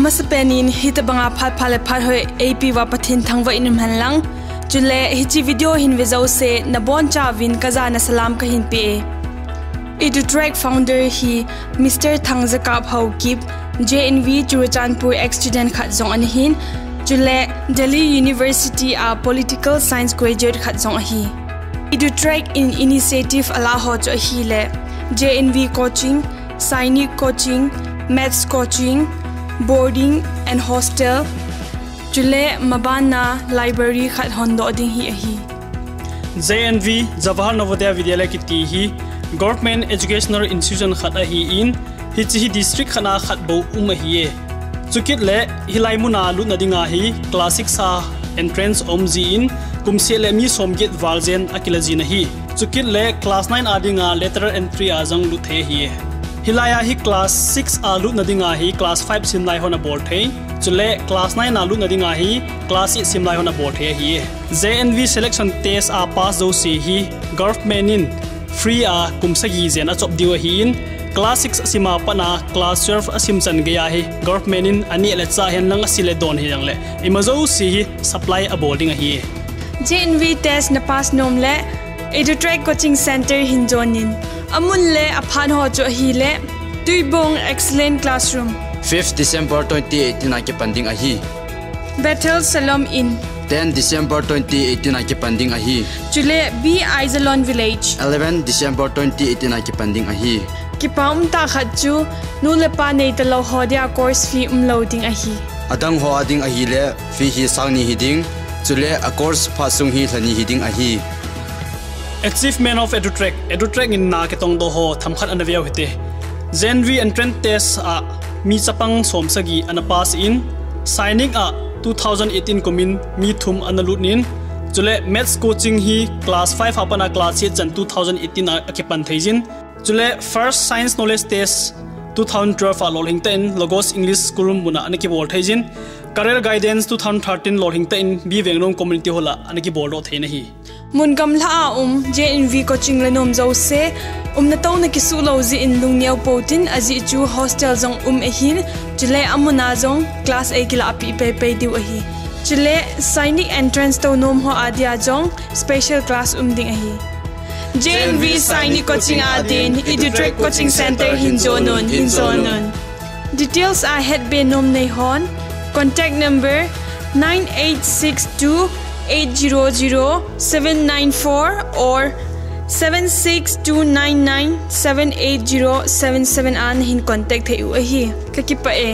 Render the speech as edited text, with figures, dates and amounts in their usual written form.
Amasapenin hitabanga phat phale phat hoi AP wa pathin thangwa inum hanlang chule hichi video hin vezau se nabon cha win kaza na salam ka hin pe EDUTRACK founder hi Mr. Thangzaka Phau Kip JNV Churachandpur ex-student khat zong an hin chule Delhi University a political science graduate khat zong hi EDUTRACK in initiative ala ho cho hi le JNV coaching, Sainik coaching, maths coaching, boarding and hostel chule mabana library khat hondo ding hi hi JNV Jawahar Navodaya Vidyalaya ki ti hi government educational institution khat hi in hi district khana khat bo hi chukit le hilai muna lu na dinga hi classic sa entrance omzi in kumse le mi somget valzen akilaji na hi chukit le class 9 adinga letter entry ajang lu the hi hilaya hi class 6 alu na dinga hi class 5 simlai hona board the chule class 9 alu na dinga hi class 8 simlai hona board the hi JNV selection test a pass zo si hi government in free a kumsagi zena chop diwa hi in class 6 sima pana class 12 asim chan gaya hi government in ani le cha hen lang asile don hi yang le imazo si hi supply a boarding hi JNV test na pass nom le EDUTRACK coaching center hinjonin amul le aphan ho cho hi le Tuibong excellent classroom 5th December 2018 ake panding ahi Bethel Shalom in 10 December 2018 ake panding ahi chule B.Aijalon village 11 December 2018 ake panding ahi Kipam ta khachu nule pa nei ta lo hodia course fee loading ahi adang ho ading ahi le fee hi sangni hiding chule a course phasung hi thani hiding ahi achievement of EDUTRACK in na ke tong do ho thamkhat anavia hite JNV entrance test a mi chapang somsagi ana pass in signing a 2018 komin mi thum analutnin chule maths coaching hi class 5 apana class 8 jan 2018 akepan theijin chule first science knowledge test 2012 a lolhingten logos english school muna anaki bol theijin career guidance 2013 lolhingten bi vengnong community hola anaki bol do theina hi mun gamla JNV coaching lanom zo se na taw na kisu lozi in lungniaw potin azi chu hostel zong ehin chile amuna zong class A kila api pe diu ahi chile signing entrance to nom ho adia zong special class ding ahi JNV signing coaching adin EDUTRACK coaching center hinjonon details are head be nom nei hon contact number 9862800794 or 76299780777 an hin contact hai u ahi kakipa e